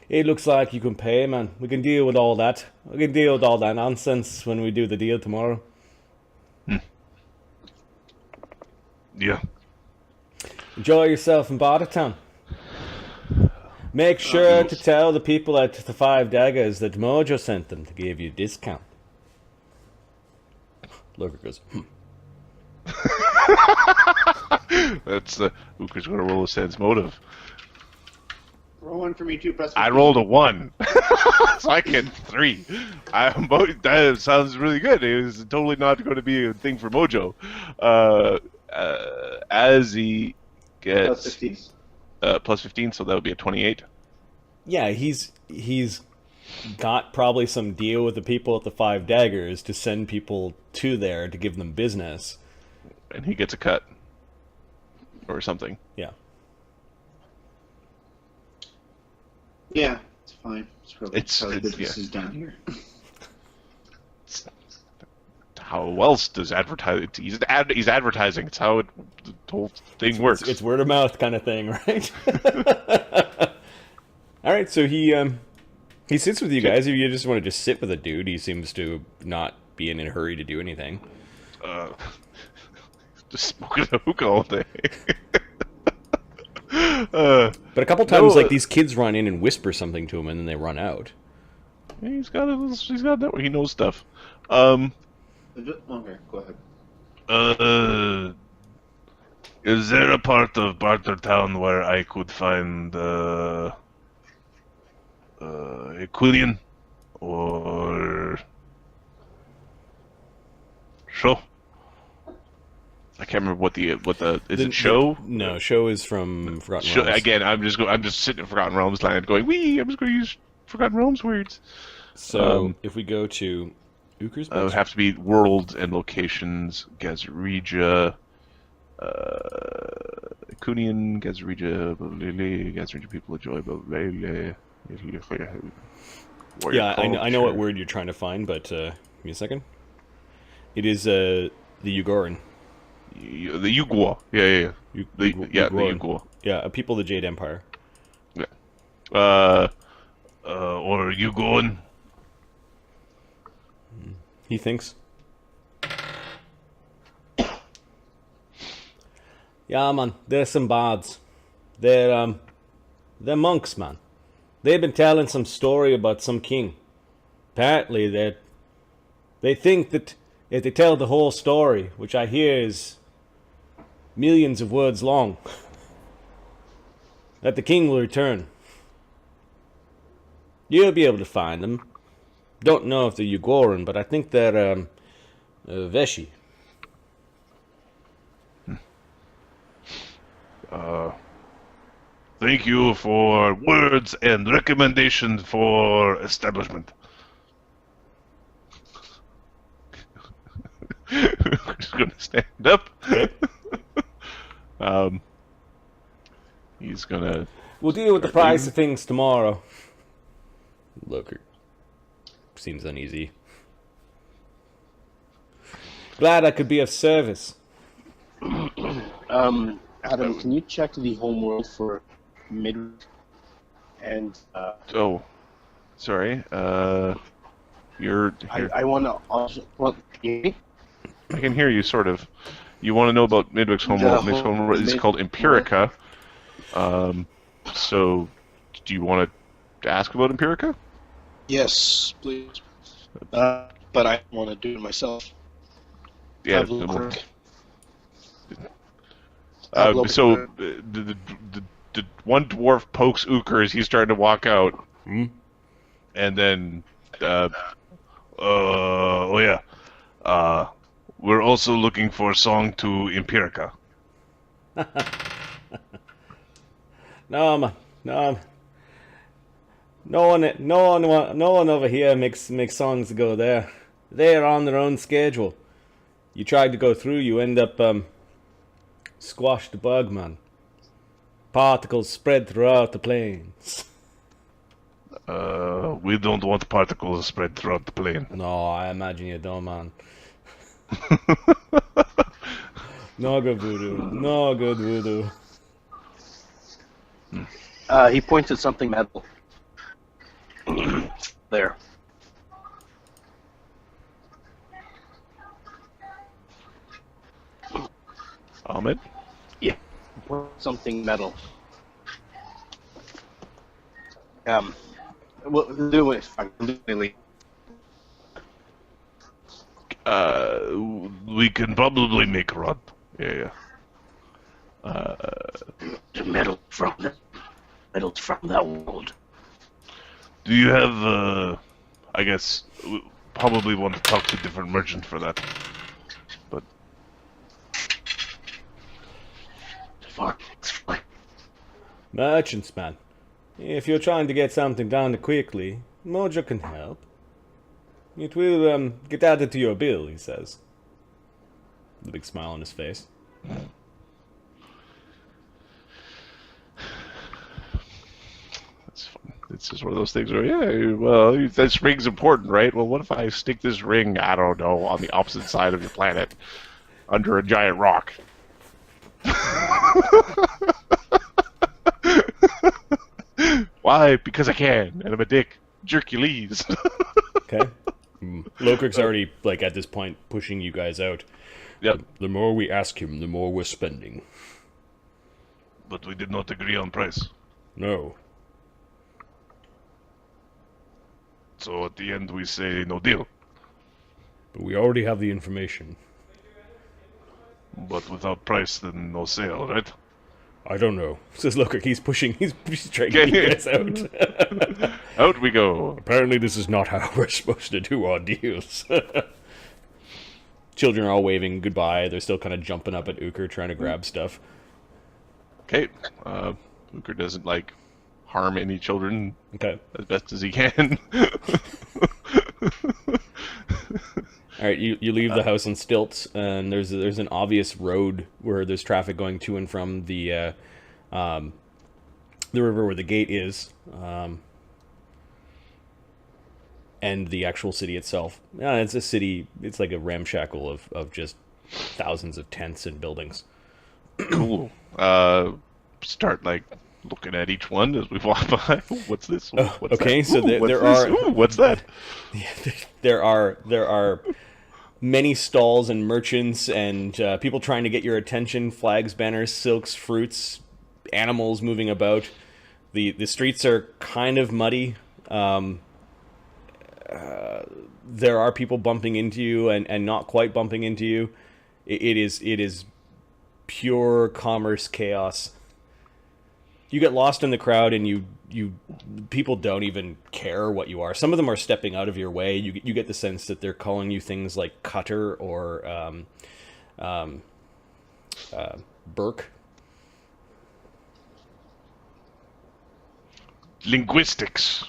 Speaker 1: It looks like you can pay, man. We can deal with all that. We can deal with all that nonsense when we do the deal tomorrow.
Speaker 2: Yeah.
Speaker 1: Enjoy yourself in Bartertown. Make sure to tell the people at the 5 Daggers that Mojo sent them to give you a discount. Lokrik goes,
Speaker 5: That's Ukher's gonna roll a sense motive.
Speaker 3: Roll one for me too. Press.
Speaker 5: I rolled a 1, so I get 3. That sounds really good. It was totally not going to be a thing for Mojo. As he gets
Speaker 3: Plus 15.
Speaker 5: plus 15, so that would be a 28.
Speaker 1: yeah, he's got probably some deal with the people at the 5 Daggers to send people to there to give them business.
Speaker 5: And he gets a cut. Or something.
Speaker 1: Yeah.
Speaker 3: Yeah, it's fine.
Speaker 5: It's
Speaker 3: business is down here.
Speaker 5: How else does advertise? He's advertising. It's how the whole thing works.
Speaker 1: It's word of mouth kind of thing, right? All right, so he sits with you guys. If you just want to just sit with a dude, he seems to not be in a hurry to do anything.
Speaker 5: Just smoking a hookah all day.
Speaker 1: But a couple times, like these kids run in and whisper something to him, and then they run out.
Speaker 5: He's got that. He knows stuff.
Speaker 3: Okay, go ahead.
Speaker 2: Is there a part of Bartertown where I could find a Quillian or show?
Speaker 5: I can't remember what the is it show?
Speaker 1: No, show is from Forgotten
Speaker 5: Show,
Speaker 1: Realms.
Speaker 5: again, I'm just sitting in Forgotten Realms land going, wee, I'm just going to use Forgotten Realms words.
Speaker 1: So if we go to Ukher's
Speaker 5: It would have to be world and locations, Gazareeja, Kunian, Gazareeja, Gazareeja people enjoy,
Speaker 1: yeah, I know what word you're trying to find, but give me a second. It is the Ugoran.
Speaker 5: The Yugwa, yeah. The Yugwa.
Speaker 1: Yeah, a people of the Jade Empire.
Speaker 5: Yeah.
Speaker 2: or you going?
Speaker 1: He thinks. Yeah, man, they're some bards. They're monks, man. They've been telling some story about some king. Apparently, they think that if they tell the whole story, which I hear is millions of words long, that the king will return. You'll be able to find them. Don't know if they're Ugoran, but I think they're Veshi.
Speaker 2: Thank you for words and recommendations for establishment.
Speaker 5: Just gonna stand up. He's gonna.
Speaker 1: We'll deal with the price of things tomorrow. Lokrik seems uneasy. Glad I could be of service.
Speaker 4: Adam, can you check the Homeworld for Midwick? And
Speaker 5: Oh, sorry. You're.
Speaker 4: I want to also. Well,
Speaker 5: I can hear you, sort of. You want to know about Midwick's Homeworld? Midwick's Homeworld is called Empirica. So, do you want to ask about Empirica?
Speaker 6: Yes, please. But I want to do it myself.
Speaker 5: Yeah.
Speaker 6: Have a look.
Speaker 5: So the one dwarf pokes Ukher as he's starting to walk out, and then
Speaker 2: we're also looking for a song to Empirica.
Speaker 1: No, man. No one over here makes songs to go there. They're on their own schedule. You tried to go through, you end up squash the bug, man. Particles spread throughout the plains.
Speaker 2: We don't want particles spread throughout the plane.
Speaker 1: No, I imagine you don't, man. No good voodoo. No good voodoo.
Speaker 4: he points at something metal. There.
Speaker 5: Ahmed.
Speaker 4: Yeah. Something metal. Well, do it. Really.
Speaker 2: We can probably make a run. Yeah.
Speaker 4: The metal from that world.
Speaker 2: Do you have, I guess, we probably want to talk to a different merchant for that. But
Speaker 1: Merchants, man. If you're trying to get something done quickly, Mojo can help. It will get added to your bill, he says. The big smile on his face.
Speaker 5: That's fun. It's just one of those things where, yeah, well, this ring's important, right? Well, what if I stick this ring, I don't know, on the opposite side of the planet, under a giant rock? Why? Because I can, and I'm a dick. Hercules.
Speaker 1: Okay. Lokrik's already, at this point, pushing you guys out.
Speaker 5: Yep.
Speaker 1: The more we ask him, the more we're spending.
Speaker 2: But we did not agree on price.
Speaker 1: No.
Speaker 2: So at the end we say no deal.
Speaker 1: But we already have the information.
Speaker 2: But without price, then no sale, right?
Speaker 1: I don't know. Says Lokrik. He's trying to get you guys out.
Speaker 5: Out we go.
Speaker 1: Apparently this is not how we're supposed to do our deals. Children are all waving goodbye. They're still kind of jumping up at Ukher, trying to grab stuff.
Speaker 5: Okay. Ukher doesn't, harm any children
Speaker 1: Okay.
Speaker 5: as best as he can.
Speaker 1: All right, you leave the house on stilts, and there's an obvious road where there's traffic going to and from the river where the gate is, and the actual city itself. It's a city. It's like a ramshackle of just thousands of tents and buildings.
Speaker 5: Cool. Start looking at each one as we walk by. What's this? What's
Speaker 1: Okay,
Speaker 5: that?
Speaker 1: so
Speaker 5: Ooh,
Speaker 1: there
Speaker 5: what's
Speaker 1: are
Speaker 5: this? Ooh, what's that?
Speaker 1: there are many stalls and merchants and people trying to get your attention. Flags, banners, silks, fruits, animals moving about. The streets are kind of muddy. There are people bumping into you and not quite bumping into you. It is pure commerce chaos. You get lost in the crowd, and people don't even care what you are. Some of them are stepping out of your way. You get the sense that they're calling you things like Cutter or Burke.
Speaker 2: Linguistics.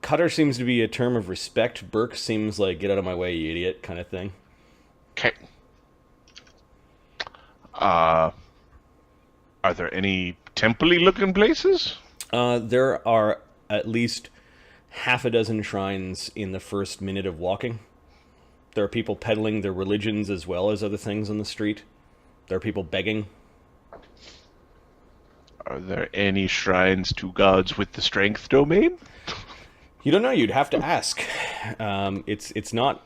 Speaker 1: Cutter seems to be a term of respect. Burke seems like get out of my way, you idiot, kind of thing.
Speaker 5: Okay. Are there any temple-y looking places?
Speaker 1: There are at least half a dozen shrines in the first minute of walking. There are people peddling their religions as well as other things on the street. There are people begging.
Speaker 5: Are there any shrines to gods with the strength domain?
Speaker 1: You don't know. You'd have to ask. It's not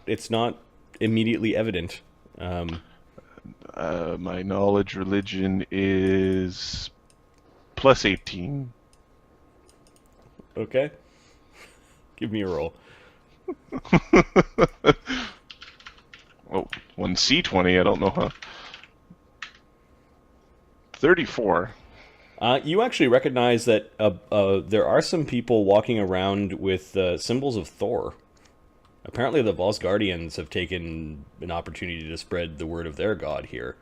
Speaker 1: immediately evident.
Speaker 5: My knowledge religion is plus 18.
Speaker 1: Okay. Give me a roll.
Speaker 5: Oh, 1C20, I don't know how. 34.
Speaker 1: You actually recognize that there are some people walking around with symbols of Thor. Apparently the Volsguardians have taken an opportunity to spread the word of their god here.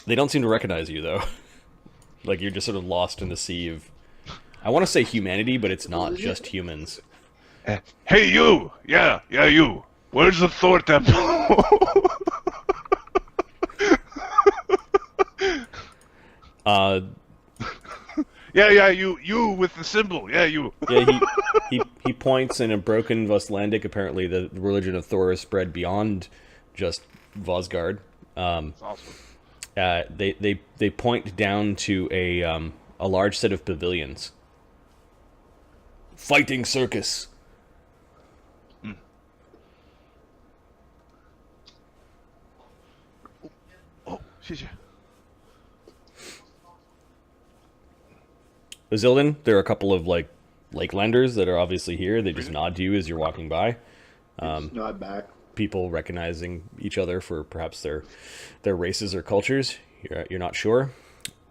Speaker 1: They don't seem to recognize you, though. Like, you're just sort of lost in the sea of... I want to say humanity, but it's not just humans.
Speaker 2: Hey, you! Yeah, you! Where's the Thor temple? Yeah, you with the symbol. Yeah, you.
Speaker 1: Yeah, he points in a broken Voslandic. Apparently, the religion of Thor is spread beyond just Vosgard.
Speaker 5: That's awesome.
Speaker 1: They point down to a large set of pavilions. Fighting circus.
Speaker 2: Oh, sheesh.
Speaker 1: Azildan, there are a couple of Lakelanders that are obviously here. They just nod to you as you're walking by.
Speaker 3: Nod back.
Speaker 1: People recognizing each other for perhaps their races or cultures. You're not sure.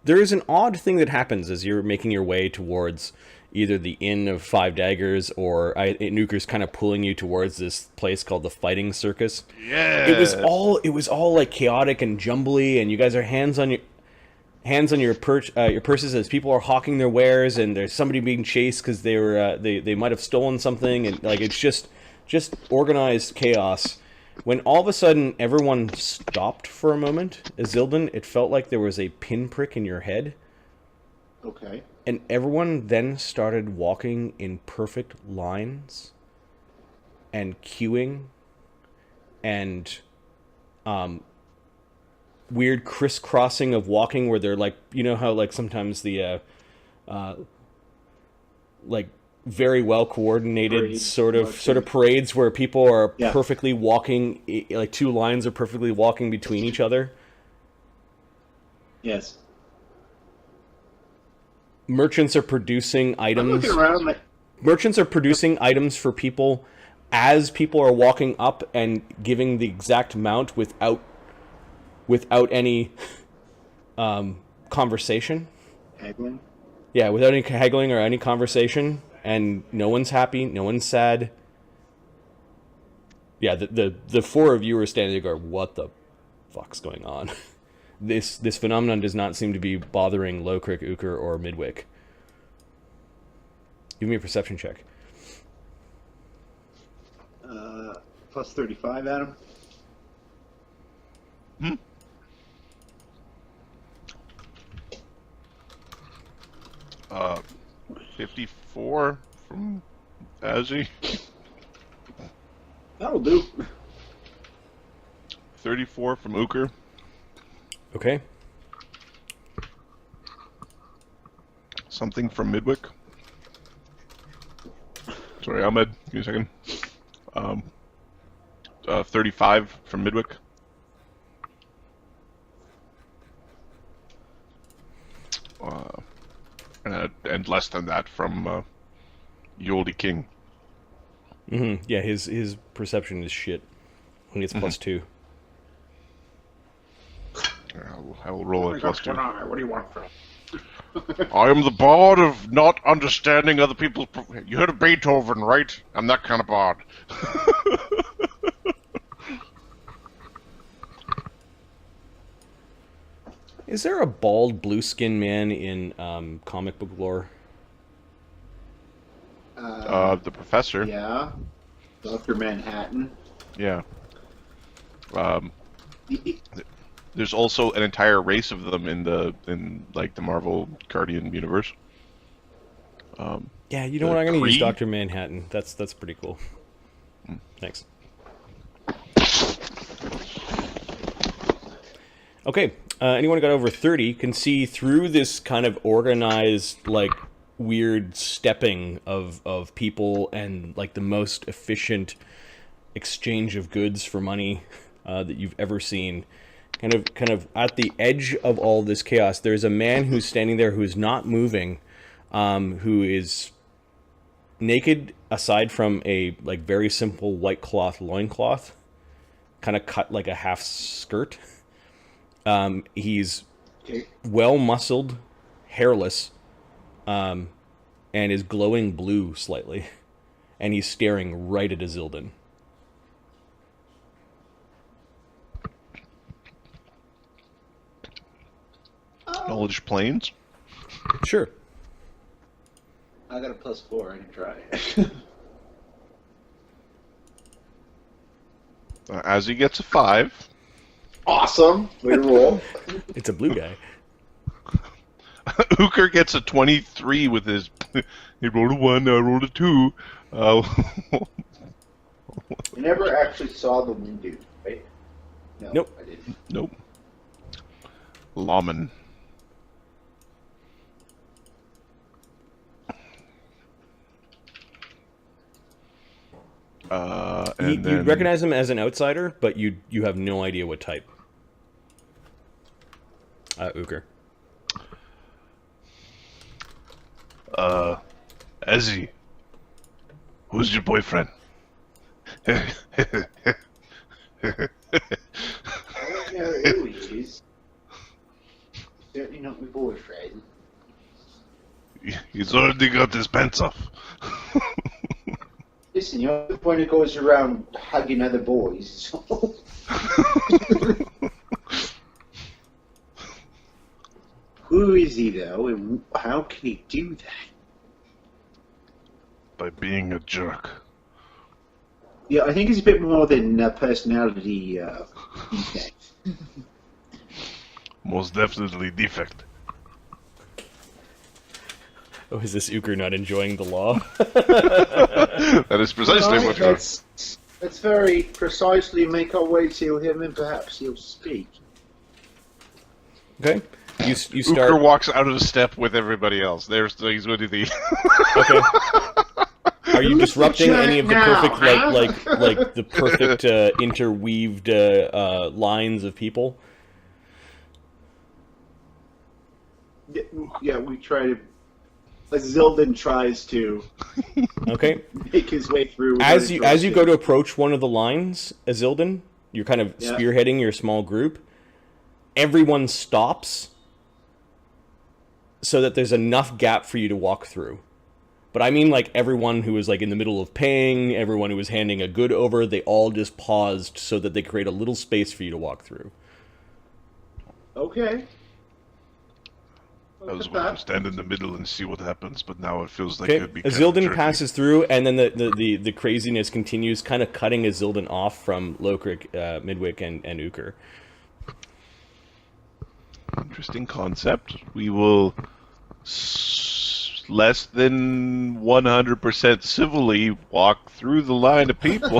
Speaker 1: There is an odd thing that happens as you're making your way towards either the Inn of Five Daggers or Ukher's kind of pulling you towards this place called the Fighting Circus.
Speaker 2: Yeah.
Speaker 1: It was all like chaotic and jumbly, and you guys are hands on your purses as people are hawking their wares, and there's somebody being chased because they might have stolen something, and like it's just organized chaos. When all of a sudden everyone stopped for a moment, Azildan, it felt like there was a pinprick in your head.
Speaker 3: Okay.
Speaker 1: And everyone then started walking in perfect lines and queuing and weird crisscrossing of walking where they're like, you know how like sometimes the like very well coordinated
Speaker 3: Parades,
Speaker 1: sort of parades where people are perfectly walking, like two lines are perfectly walking between each other.
Speaker 3: Yes.
Speaker 1: Merchants are producing
Speaker 3: I'm
Speaker 1: items.
Speaker 3: looking around like,
Speaker 1: Merchants are producing items for people as people are walking up and giving the exact amount without any conversation.
Speaker 3: haggling.
Speaker 1: Yeah, without any haggling or any conversation, and no one's happy, no one's sad. Yeah, the four of you are standing there going, what the fuck's going on? This phenomenon does not seem to be bothering Lokrik, Ukher, or Midwick. Give me a perception check.
Speaker 3: Plus 35, Adam.
Speaker 5: 54 from Azzy.
Speaker 3: That'll do.
Speaker 5: 34 from Ukher.
Speaker 1: Okay.
Speaker 5: Something from Midwick. Sorry, Ahmed. Give me a second. 35 from Midwick. And less than that from Yoldi King.
Speaker 1: Mm-hmm. Yeah, his perception is shit. He gets plus 2.
Speaker 5: I will roll a plus 2.
Speaker 3: What do you want from?
Speaker 5: I am the bard of not understanding other people's... You heard of Beethoven, right? I'm that kind of bard.
Speaker 1: Is there a bald blue-skinned man in comic book lore?
Speaker 5: The professor.
Speaker 3: Yeah. Dr. Manhattan.
Speaker 5: Yeah. There's also an entire race of them in the Marvel Guardian universe.
Speaker 1: Yeah, you know what? I'm going to use
Speaker 5: Kree?
Speaker 1: Dr. Manhattan. That's pretty cool. Thanks. Okay, anyone who got over 30 can see through this kind of organized, like, weird stepping of people and, like, the most efficient exchange of goods for money that you've ever seen. Kind of at the edge of all this chaos, there's a man who's standing there who's not moving, who is naked aside from a, like, very simple white cloth loincloth, kind of cut like a half skirt. He's well muscled, hairless, and is glowing blue slightly, and he's staring right at Azildan.
Speaker 5: Knowledge planes.
Speaker 1: Sure.
Speaker 3: I got a +4. I can try it.
Speaker 5: As he gets a 5.
Speaker 7: Awesome. Way to roll.
Speaker 1: It's a blue guy.
Speaker 5: Ukher gets a 23 with his. He rolled a 1, I rolled a 2.
Speaker 7: We never actually saw the one dude, right? No,
Speaker 1: Nope.
Speaker 7: I didn't.
Speaker 5: Nope. Laman.
Speaker 1: You'd recognize him as an outsider, but you have no idea what type. Ukher.
Speaker 2: Ezzy, who's your boyfriend?
Speaker 7: I don't know who he is. Certainly not my boyfriend.
Speaker 2: He's already got his pants off.
Speaker 7: Listen, you're the one who goes around hugging other boys. So. Who is he, though, and how can he do that?
Speaker 2: By being a jerk.
Speaker 3: Yeah, I think it's a bit more than personality defect.
Speaker 2: Most definitely defect.
Speaker 1: Oh, is this Ukher not enjoying the law?
Speaker 5: That is precisely what you're.
Speaker 7: Let's very precisely make our way to him, and perhaps he'll speak.
Speaker 1: Okay. You
Speaker 5: Ukher
Speaker 1: start.
Speaker 5: walks out of the step with everybody else. He's going to the.
Speaker 1: Okay. Are you disrupting any of the
Speaker 7: now,
Speaker 1: perfect,
Speaker 7: huh?
Speaker 1: like the perfect interweaved lines of people?
Speaker 3: Yeah, we try to. Azildan tries to
Speaker 1: Okay.
Speaker 3: make his way through.
Speaker 1: As you go to approach one of the lines, Azildan, you're kind of
Speaker 3: Yeah.
Speaker 1: spearheading your small group. Everyone stops so that there's enough gap for you to walk through. But I mean, like, everyone who was, like, in the middle of paying, everyone who was handing a good over, they all just paused so that they create a little space for you to walk through.
Speaker 3: Okay.
Speaker 2: I was going to stand in the middle and see what happens, but now it feels like
Speaker 1: Okay,
Speaker 2: it'd be kind of
Speaker 1: Azildan
Speaker 2: jerky.
Speaker 1: passes through, and then the craziness continues, kind of cutting Azildan off from Lokrik, Midwick, and Ukher.
Speaker 5: Interesting concept. We will less than 100% civilly walk through the line of people.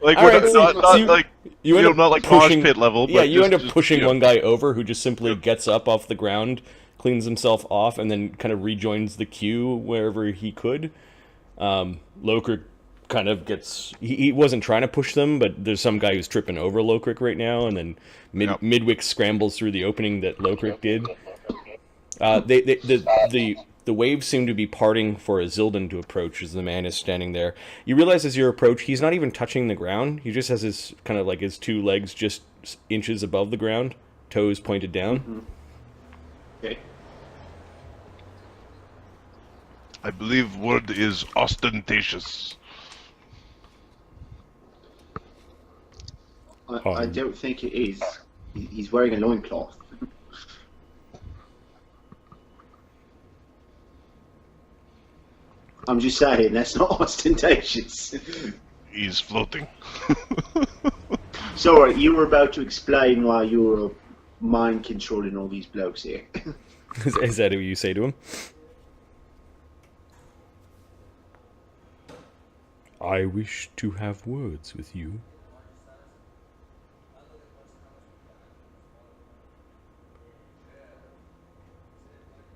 Speaker 5: Like
Speaker 1: All
Speaker 5: we're
Speaker 1: right, so-
Speaker 5: not
Speaker 1: so you-
Speaker 5: like
Speaker 1: You end up
Speaker 5: not like
Speaker 1: pushing,
Speaker 5: mosh pit level.
Speaker 1: Yeah,
Speaker 5: but
Speaker 1: you end up
Speaker 5: just,
Speaker 1: pushing
Speaker 5: yeah.
Speaker 1: one guy over who just simply gets up off the ground, cleans himself off, and then kind of rejoins the queue wherever he could. Lokrik kind of gets... He wasn't trying to push them, but there's some guy who's tripping over Lokrik right now, and then
Speaker 5: Yep.
Speaker 1: Midwick scrambles through the opening that Lokrik did. The waves seem to be parting for Azildan to approach as the man is standing there. You realize as you approach, he's not even touching the ground. He just has his kind of like his two legs just inches above the ground, toes pointed down.
Speaker 3: Mm-hmm. Okay.
Speaker 2: I believe word is ostentatious.
Speaker 3: I don't think it is. He's wearing a loincloth. I'm just saying, that's not ostentatious.
Speaker 2: He's floating.
Speaker 3: Sorry, you were about to explain why you were mind controlling all these blokes here.
Speaker 1: Is that what you say to him? I wish to have words with you.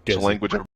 Speaker 5: It's a language